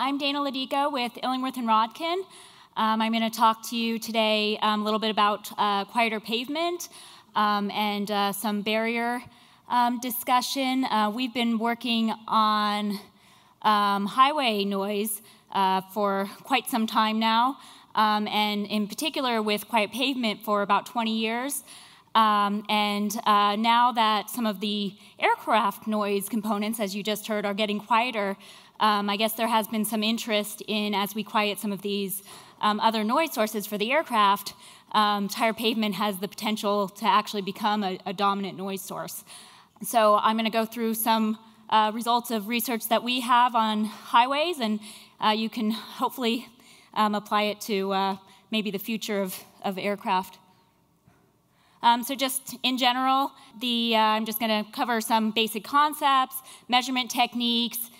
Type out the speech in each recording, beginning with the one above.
I'm Dana Lodico with Illingworth and Rodkin. I'm going to talk to you today a little bit about quieter pavement and some barrier discussion. We've been working on highway noise for quite some time now, and in particular with quiet pavement for about 20 years. Now that some of the aircraft noise components, as you just heard, are getting quieter, I guess there has been some interest in, as we quiet some of these other noise sources for the aircraft, tire pavement has the potential to actually become a dominant noise source. So I'm going to go through some results of research that we have on highways, and you can hopefully apply it to maybe the future of aircraft. So just in general, I'm just going to cover some basic concepts, measurement techniques,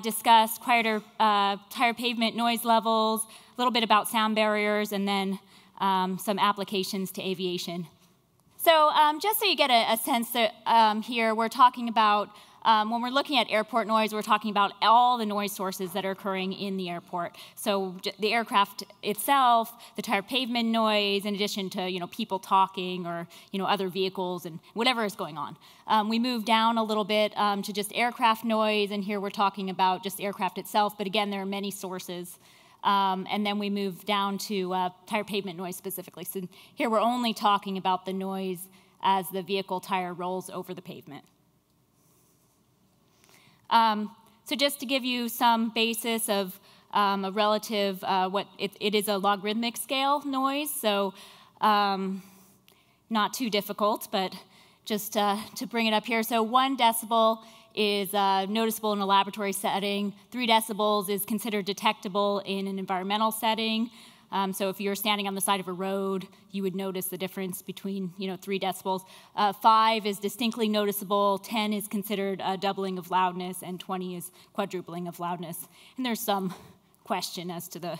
discuss quieter tire pavement noise levels, a little bit about sound barriers, and then some applications to aviation. So just so you get a sense that here we're talking about, when we're looking at airport noise, we're talking about all the noise sources that are occurring in the airport. So the aircraft itself, the tire pavement noise, in addition to people talking or other vehicles and whatever is going on. We move down a little bit to just aircraft noise, and here we're talking about just aircraft itself. But again, there are many sources. And then we move down to tire pavement noise specifically. So here we're only talking about the noise as the vehicle tire rolls over the pavement. So just to give you some basis of a relative, it is a logarithmic scale noise, so not too difficult, but just to bring it up here. So 1 decibel is noticeable in a laboratory setting. 3 decibels is considered detectable in an environmental setting. So if you're standing on the side of a road, you would notice the difference between 3 decibels. 5 is distinctly noticeable, 10 is considered a doubling of loudness, and 20 is quadrupling of loudness. And there's some question as to the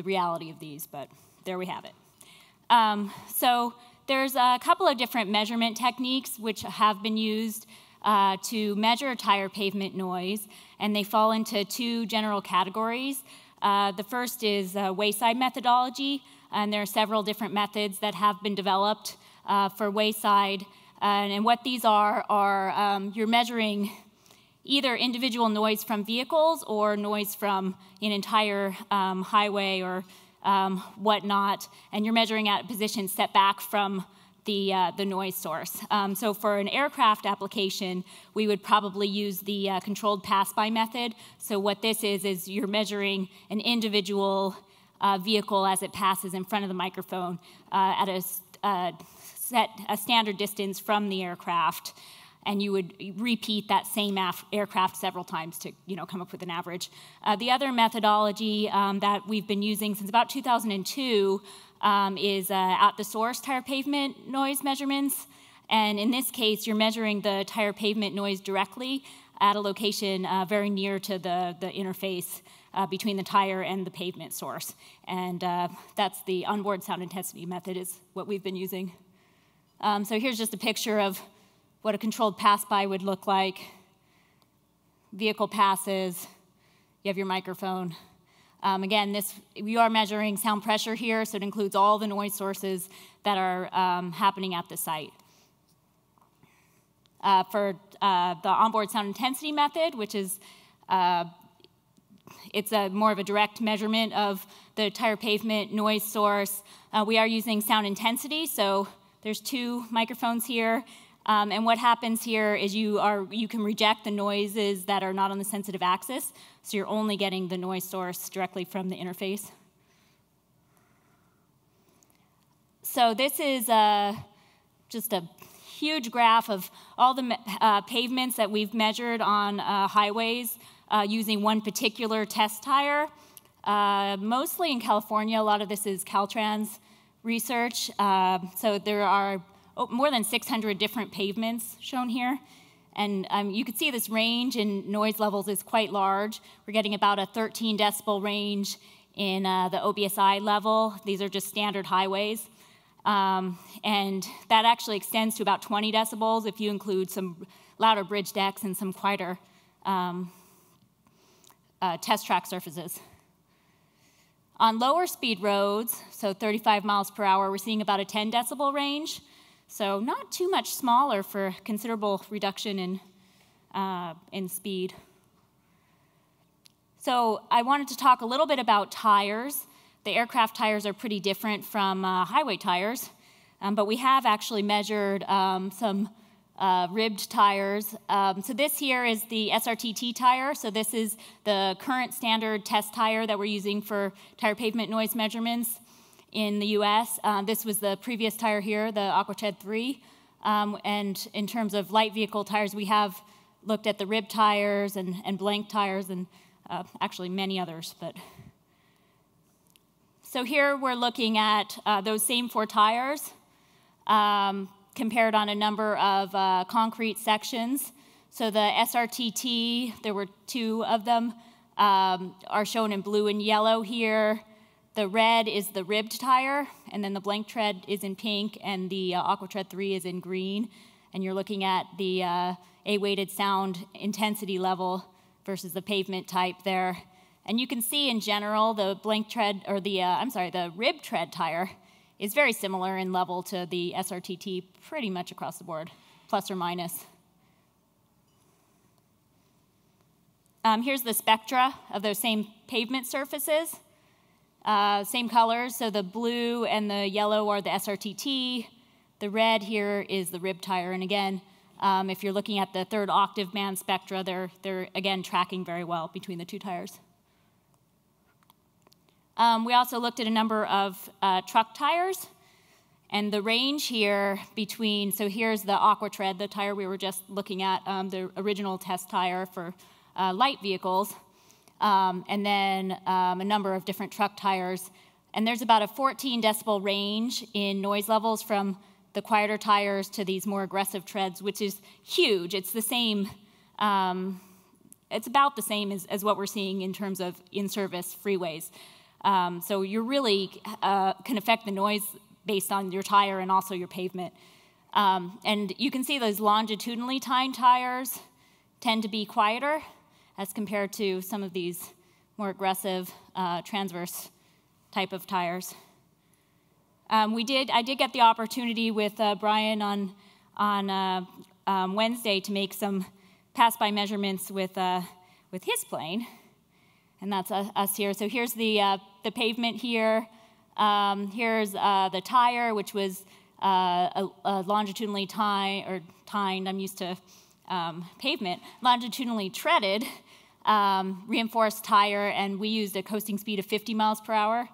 reality of these, but there we have it. So there's a couple of different measurement techniques which have been used to measure tire pavement noise, and they fall into 2 general categories. The first is wayside methodology, and there are several different methods that have been developed for wayside. And what these are you're measuring either individual noise from vehicles or noise from an entire highway or whatnot, and you're measuring at a position set back from the noise source. So for an aircraft application, we would probably use the controlled pass-by method. So what this is you're measuring an individual vehicle as it passes in front of the microphone at a standard distance from the aircraft, and you would repeat that same aircraft several times to come up with an average. The other methodology that we've been using since about 2002 is at the source tire pavement noise measurements. And in this case, you're measuring the tire pavement noise directly at a location very near to the interface between the tire and the pavement source. And that's the onboard sound intensity method is what we've been using. So here's just a picture of what a controlled pass-by would look like. Vehicle passes, you have your microphone. Again, we are measuring sound pressure here, so it includes all the noise sources that are happening at the site. For the onboard sound intensity method, which is it's more of a direct measurement of the tire pavement noise source, we are using sound intensity. So there's 2 microphones here. And what happens here is you can reject the noises that are not on the sensitive axis, so you're only getting the noise source directly from the interface. So this is just a huge graph of all the pavements that we've measured on highways using one particular test tire, mostly in California. A lot of this is Caltrans research. So there are more than 600 different pavements shown here. And you can see this range in noise levels is quite large. We're getting about a 13 decibel range in the OBSI level. These are just standard highways. And that actually extends to about 20 decibels if you include some louder bridge decks and some quieter test track surfaces. On lower speed roads, so 35 miles per hour, we're seeing about a 10 decibel range. So not too much smaller for considerable reduction in speed. So I wanted to talk a little bit about tires. The aircraft tires are pretty different from highway tires, but we have actually measured some ribbed tires. So this here is the SRTT tire. So this is the current standard test tire that we're using for tire pavement noise measurements in the US. This was the previous tire here, the Aquatred 3. And in terms of light vehicle tires, we have looked at the ribbed tires and blank tires and actually many others. So here we're looking at those same 4 tires compared on a number of concrete sections. So the SRTT, there were 2 of them, are shown in blue and yellow here. The red is the ribbed tire, and then the blank tread is in pink, and the Aquatred 3 is in green. And you're looking at the A-weighted sound intensity level versus the pavement type there. And you can see in general the blank tread, or the ribbed tread tire is very similar in level to the SRTT pretty much across the board, plus or minus. Here's the spectra of those same pavement surfaces. Same colors, so the blue and the yellow are the SRTT. The red here is the ribbed tire. And again, if you're looking at the 3rd octave band spectra, they're again tracking very well between the 2 tires. We also looked at a number of truck tires, and the range here between, so here's the Aquatred, the tire we were just looking at, the original test tire for light vehicles, and then a number of different truck tires. And there's about a 14 decibel range in noise levels from the quieter tires to these more aggressive treads, which is huge. It's the same, it's about the same as what we're seeing in terms of in-service freeways. So you really can affect the noise based on your tire and also your pavement. And you can see those longitudinally tined tires tend to be quieter as compared to some of these more aggressive transverse type of tires. I did get the opportunity with Brian on Wednesday to make some pass-by measurements with his plane. And that's us here. So here's the pavement here. Here's the tire, which was a longitudinally tined. I'm used to pavement. Longitudinally treaded, reinforced tire, and we used a coasting speed of 50 miles per hour.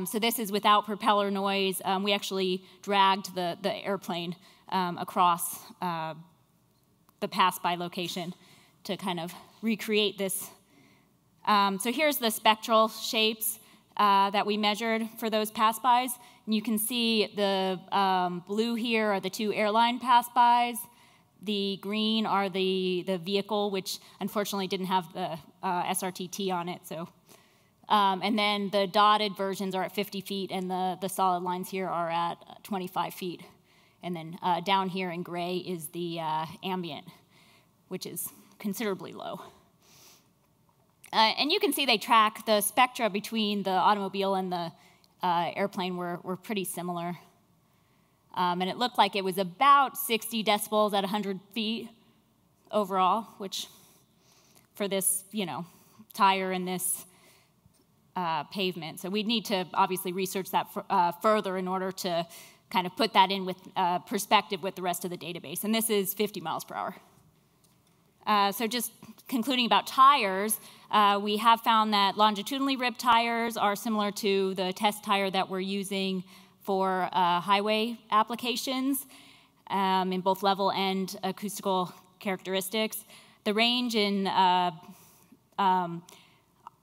So this is without propeller noise. We actually dragged the airplane across the pass-by location to kind of recreate this. So here's the spectral shapes that we measured for those pass-bys. And you can see the blue here are the 2 airline pass-bys. The green are the vehicle, which unfortunately didn't have the SRTT on it. So, and then the dotted versions are at 50 feet, and the solid lines here are at 25 feet. And then down here in gray is the ambient, which is considerably low. And you can see they track the spectra between the automobile and the airplane were pretty similar. And it looked like it was about 60 decibels at 100 feet overall, which for this, tire and this pavement. So we'd need to obviously research that further in order to kind of put that in with perspective with the rest of the database. And this is 50 miles per hour. So just concluding about tires, we have found that longitudinally ribbed tires are similar to the test tire that we're using for highway applications in both level and acoustical characteristics. The range in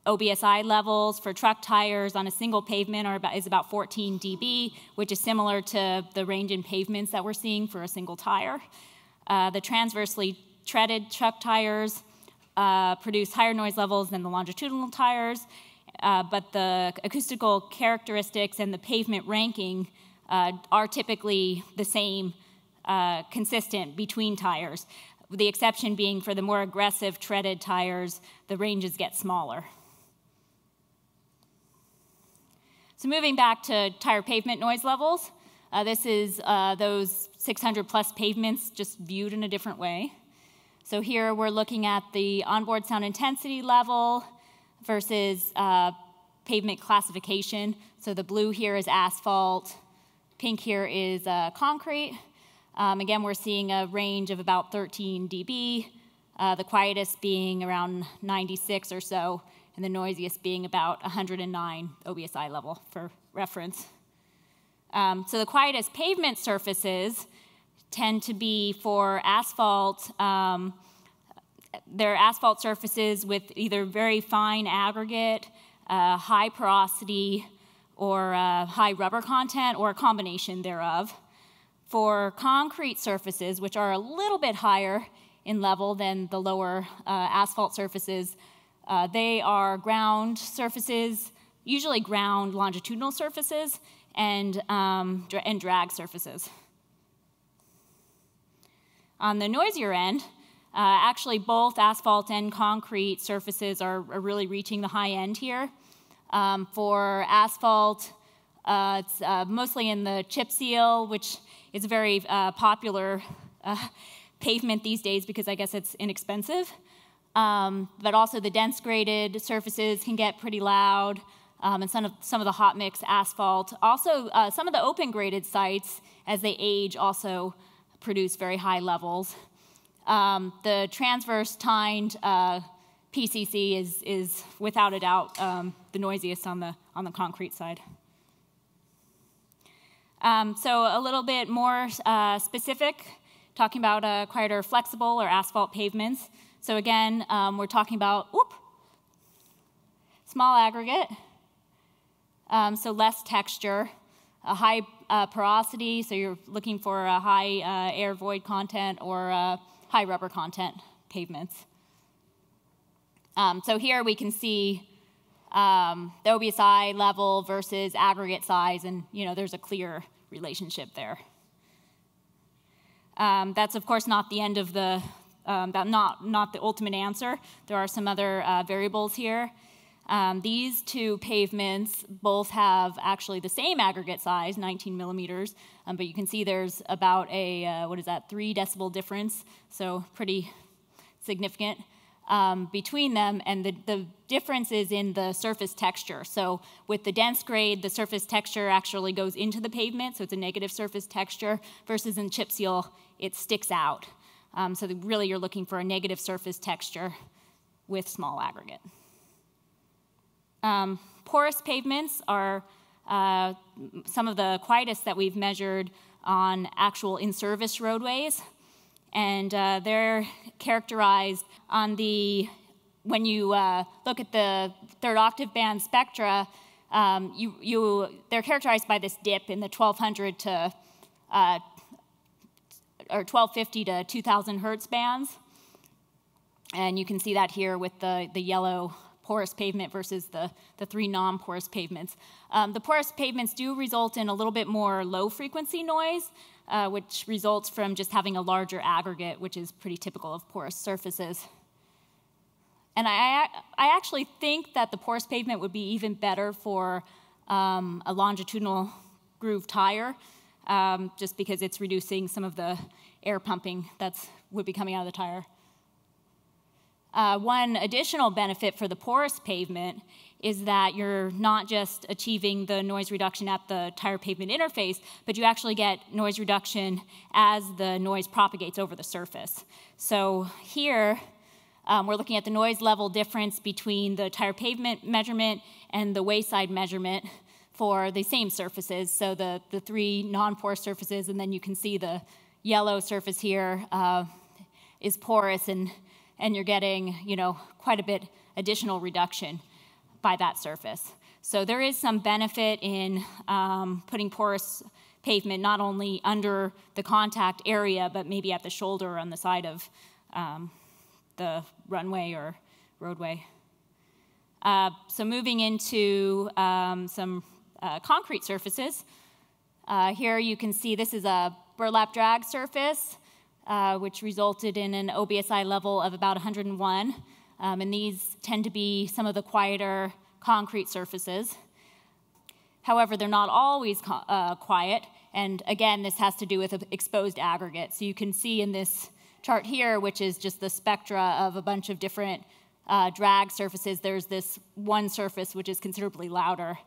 OBSI levels for truck tires on a single pavement is about 14 dB, which is similar to the range in pavements that we're seeing for a single tire. The transversely treaded truck tires produce higher noise levels than the longitudinal tires, but the acoustical characteristics and the pavement ranking are typically the same, consistent between tires. the exception being for the more aggressive treaded tires, the ranges get smaller. So moving back to tire pavement noise levels, this is those 600 plus pavements just viewed in a different way. So here we're looking at the onboard sound intensity level versus pavement classification. So the blue here is asphalt, pink here is concrete. Again, we're seeing a range of about 13 dB, the quietest being around 96 or so, and the noisiest being about 109 OBSI level for reference. So the quietest pavement surfaces tend to be for asphalt. They're asphalt surfaces with either very fine aggregate, high porosity, or high rubber content, or a combination thereof. For concrete surfaces, which are a little bit higher in level than the lower asphalt surfaces, they are ground surfaces, usually ground longitudinal surfaces, and drag surfaces. On the noisier end, actually both asphalt and concrete surfaces are really reaching the high end here. For asphalt, it's mostly in the chip seal, which is a very popular pavement these days because I guess it's inexpensive. But also the dense graded surfaces can get pretty loud, and some of the hot mix asphalt. Also, some of the open graded sites, as they age, also produce very high levels. The transverse tined PCC is without a doubt the noisiest on the concrete side. So a little bit more specific, talking about quieter flexible or asphalt pavements. So again, we're talking about small aggregate, so less texture, a high porosity, so you're looking for a high air void content or high rubber content pavements. So here we can see the OBSI level versus aggregate size, and there's a clear relationship there. That's of course not the end of the, not the ultimate answer. There are some other variables here. These two pavements both have actually the same aggregate size, 19 millimeters, but you can see there's about a, 3 decibel difference, so pretty significant between them, and the difference is in the surface texture. So with the dense grade, the surface texture actually goes into the pavement, so it's a negative surface texture, versus in chip seal, it sticks out. So really you're looking for a negative surface texture with small aggregate. Porous pavements are some of the quietest that we've measured on actual in-service roadways. And they're characterized on when you look at the third octave band spectra, they're characterized by this dip in the 1200 to, or 1250 to 2000 hertz bands. And you can see that here with the yellow porous pavement versus the 3 non-porous pavements. The porous pavements do result in a little bit more low frequency noise, which results from just having a larger aggregate, which is pretty typical of porous surfaces. And I actually think that the porous pavement would be even better for a longitudinal groove tire, just because it's reducing some of the air pumping would be coming out of the tire. One additional benefit for the porous pavement is that you're not just achieving the noise reduction at the tire pavement interface, but you actually get noise reduction as the noise propagates over the surface. So here, we're looking at the noise level difference between the tire pavement measurement and the wayside measurement for the same surfaces, so the 3 non-porous surfaces, and then you can see the yellow surface here is porous, and you're getting, quite a bit additional reduction by that surface. So there is some benefit in putting porous pavement not only under the contact area, but maybe at the shoulder or on the side of the runway or roadway. So moving into some concrete surfaces. Here you can see this is a burlap drag surface. which resulted in an OBSI level of about 101. And these tend to be some of the quieter concrete surfaces. However, they're not always quiet. And again, this has to do with exposed aggregate. So you can see in this chart here, which is just the spectra of a bunch of different drag surfaces, there's this one surface which is considerably louder,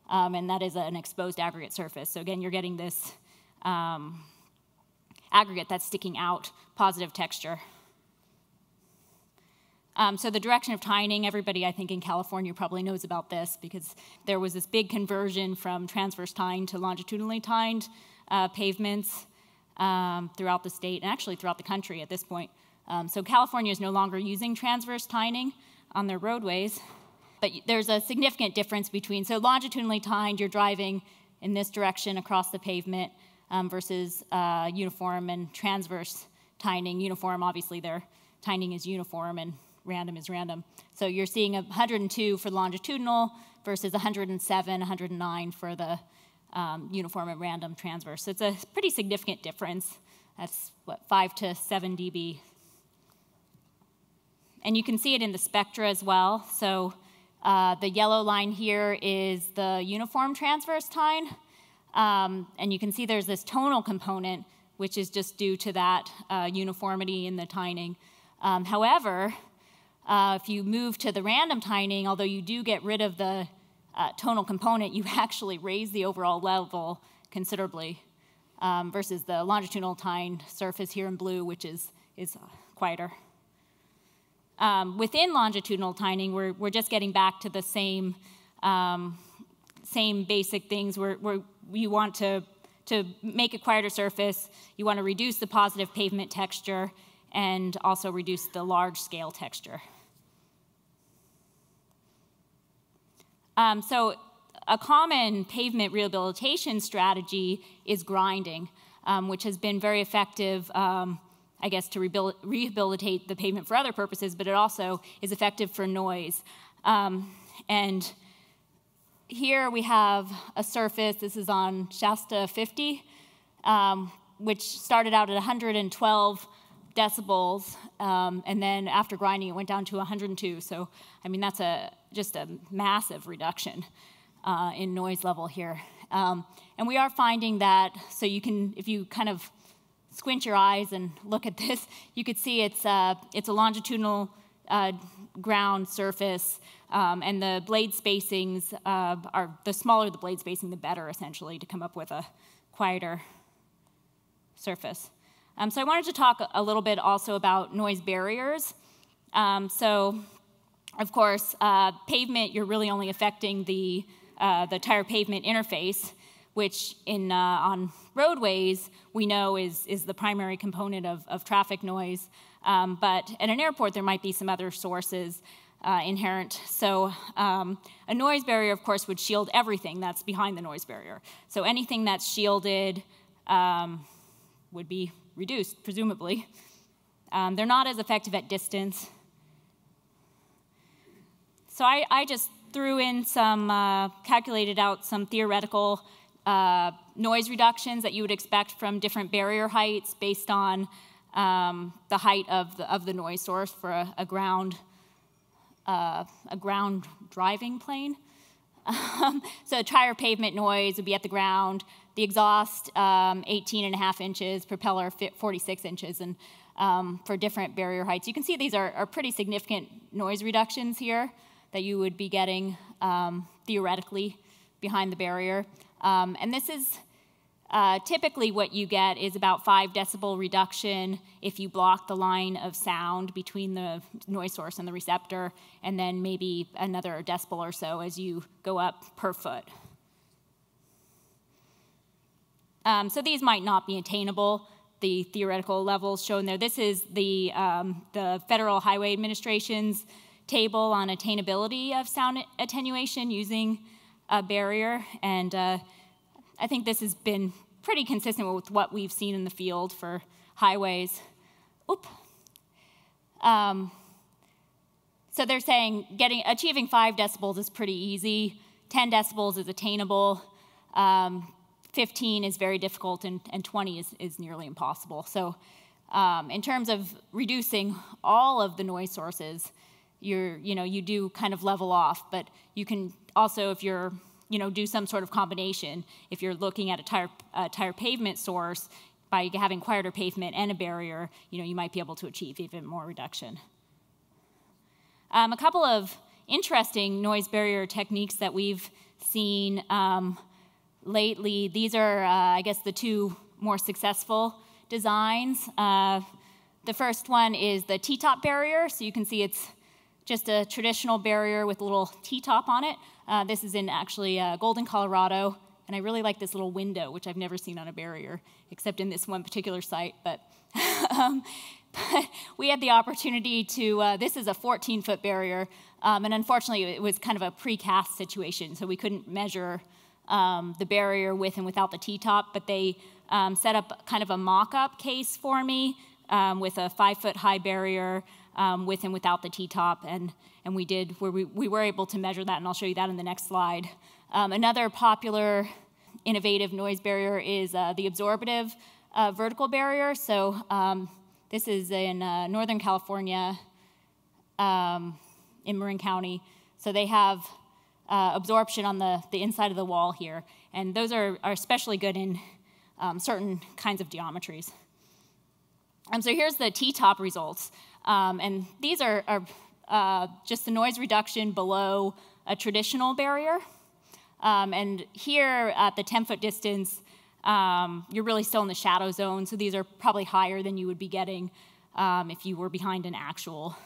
and that is an exposed aggregate surface. So again, you're getting this aggregate that's sticking out, positive texture. So the direction of tining, everybody I think in California probably knows about this because there was this big conversion from transverse tined to longitudinally tined pavements throughout the state and actually throughout the country at this point. So California is no longer using transverse tining on their roadways, but there's a significant difference between, so longitudinally tined, you're driving in this direction across the pavement versus uniform and transverse tining. Uniform, obviously their tining is uniform and random is random. So you're seeing 102 for longitudinal versus 107, 109 for the uniform and random transverse. So it's a pretty significant difference. That's, what, 5 to 7 dB. And you can see it in the spectra as well. So the yellow line here is the uniform transverse tine. And you can see there's this tonal component, which is just due to that uniformity in the tining. However, if you move to the random tining, although you do get rid of the tonal component, you actually raise the overall level considerably versus the longitudinal tined surface here in blue, which is quieter. Within longitudinal tining, we're just getting back to the same basic things where you want to make a quieter surface, you want to reduce the positive pavement texture, and also reduce the large scale texture. So a common pavement rehabilitation strategy is grinding, which has been very effective, I guess, to rehabilitate the pavement for other purposes, but it also is effective for noise. And here we have a surface, this is on Shasta 50, which started out at 112 decibels, and then after grinding it went down to 102. So, I mean, that's just a massive reduction in noise level here. And we are finding that, so you can, if you kind of squint your eyes and look at this, you could see it's a longitudinal ground surface, and the blade spacings are, the smaller the blade spacing, the better, essentially, to come up with a quieter surface. So I wanted to talk a little bit also about noise barriers. So, of course, pavement, you're really only affecting the tire pavement interface, which on roadways we know is the primary component of traffic noise. But at an airport, there might be some other sources inherent. So a noise barrier, of course, would shield everything that's behind the noise barrier. So anything that's shielded would be reduced, presumably. They're not as effective at distance. So I just threw in some, calculated out some theoretical noise reductions that you would expect from different barrier heights based on the height of the noise source for a ground driving plane. So tire pavement noise would be at the ground, the exhaust 18.5 inches, propeller 46 inches, and for different barrier heights. You can see these are pretty significant noise reductions here that you would be getting theoretically behind the barrier. And this is typically what you get is about 5 decibel reduction if you block the line of sound between the noise source and the receptor, and then maybe another decibel or so as you go up per foot. So these might not be attainable, the theoretical levels shown there. This is the Federal Highway Administration's table on attainability of sound attenuation using a barrier, and I think this has been pretty consistent with what we've seen in the field for highways. So they're saying achieving 5 decibels is pretty easy, 10 decibels is attainable, 15 is very difficult, and 20 is nearly impossible. So In terms of reducing all of the noise sources, you do kind of level off, but you can also, if you're, do some sort of combination. If you're looking at a tire pavement source, by having quieter pavement and a barrier, you might be able to achieve even more reduction. A couple of interesting noise barrier techniques that we've seen lately. These are, I guess, the two more successful designs. The first one is the T-top barrier. So you can see it's just a traditional barrier with a little T-top on it. This is in actually Golden, Colorado. And I really like this little window, which I've never seen on a barrier, except in this one particular site. But we had the opportunity to, this is a 14-foot barrier. And unfortunately, it was kind of a precast situation. So we couldn't measure the barrier with and without the T-top. But they set up kind of a mock-up case for me with a 5-foot high barrier with and without the T-top. And we were able to measure that, and I'll show you that in the next slide. Another popular innovative noise barrier is the absorptive vertical barrier. So this is in Northern California in Marin County. So they have absorption on the inside of the wall here. And those are especially good in certain kinds of geometries. So here's the T-top results. And these are just the noise reduction below a traditional barrier. And here at the 10-foot distance, you're really still in the shadow zone, so these are probably higher than you would be getting if you were behind an actual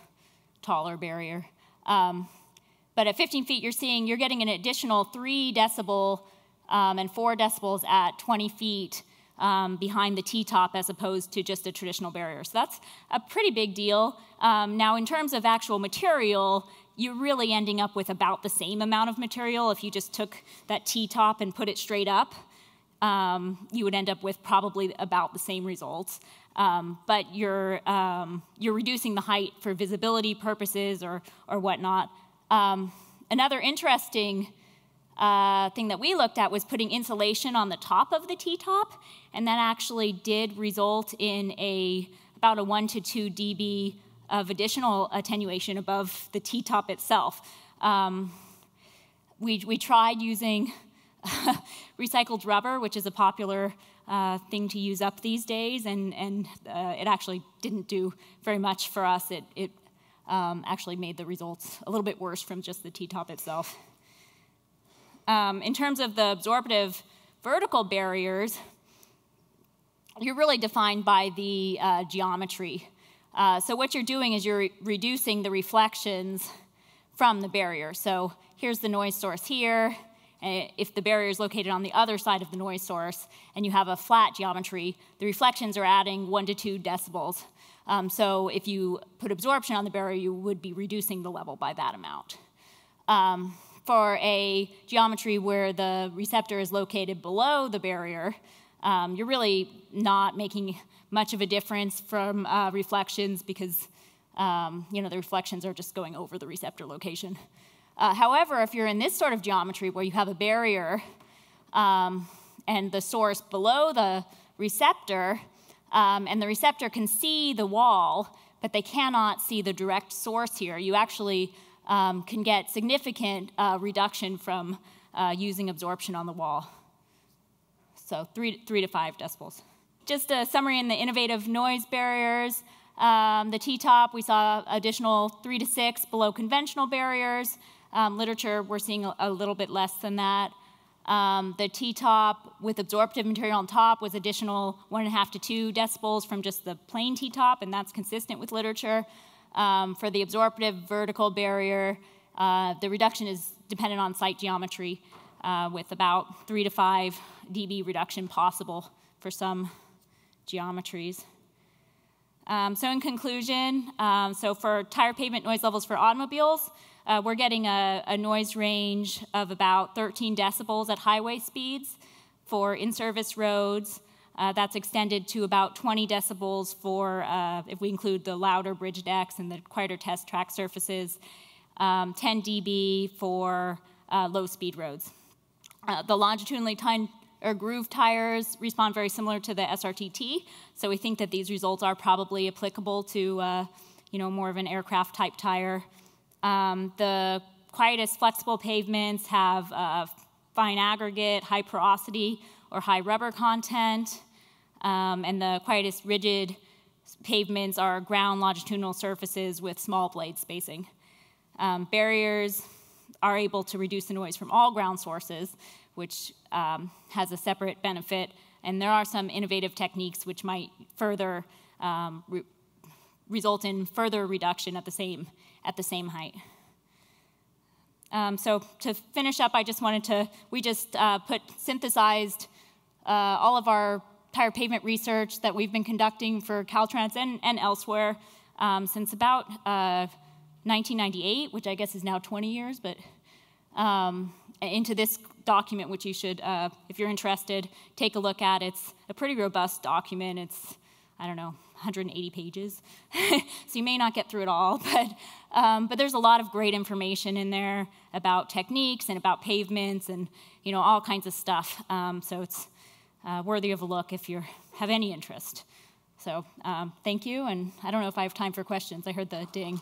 taller barrier. But at 15 feet, you're getting an additional 3 decibel and 4 decibels at 20 feet behind the T-top as opposed to just a traditional barrier. So that's a pretty big deal. Now, in terms of actual material, you're really ending up with about the same amount of material. If you just took that T-top and put it straight up, you would end up with probably about the same results. But you're reducing the height for visibility purposes or whatnot. Another interesting thing that we looked at was putting insulation on the top of the T-top, and that actually did result in about a 1 to 2 dB of additional attenuation above the T-top itself. We tried using recycled rubber, which is a popular thing to use up these days, and it actually didn't do very much for us. It actually made the results a little bit worse from just the T-top itself. In terms of the absorptive vertical barriers, you're really defined by the geometry. So what you're doing is you're reducing the reflections from the barrier. So here's the noise source here. If the barrier is located on the other side of the noise source and you have a flat geometry, the reflections are adding 1 to 2 decibels. So if you put absorption on the barrier, you would be reducing the level by that amount. For a geometry where the receptor is located below the barrier, you're really not making much of a difference from reflections because the reflections are just going over the receptor location. However, if you're in this sort of geometry where you have a barrier and the source below the receptor, and the receptor can see the wall, but they cannot see the direct source here, you actually can get significant reduction from using absorption on the wall. So 3 to 5 decibels. Just a summary in the innovative noise barriers. The T-top, we saw additional 3 to 6 below conventional barriers. Literature, we're seeing a little bit less than that. The T-top with absorptive material on top was additional 1.5 to 2 decibels from just the plain T-top, and that's consistent with literature. For the absorptive vertical barrier, the reduction is dependent on site geometry, with about 3 to 5 dB reduction possible for some geometries. So in conclusion, so for tire pavement noise levels for automobiles, we're getting a noise range of about 13 decibels at highway speeds. For in-service roads, that's extended to about 20 decibels for, if we include the louder bridge decks and the quieter test track surfaces, 10 dB for low-speed roads. The longitudinally or groove tires respond very similar to the SRTT. So we think that these results are probably applicable to more of an aircraft type tire. The quietest flexible pavements have fine aggregate, high porosity, or high rubber content. And the quietest rigid pavements are ground longitudinal surfaces with small blade spacing. Barriers are able to reduce the noise from all ground sources, which has a separate benefit. And there are some innovative techniques which might further result in further reduction at the same height. So to finish up, I just wanted to, we just synthesized all of our tire pavement research that we've been conducting for Caltrans and elsewhere since about 1998, which I guess is now 20 years, but into this document, which you should, if you're interested, take a look at. It's a pretty robust document. It's, I don't know, 180 pages. So you may not get through it all, but there's a lot of great information in there about techniques and about pavements and all kinds of stuff. So it's worthy of a look if you have any interest. So thank you, and I don't know if I have time for questions. I heard the ding.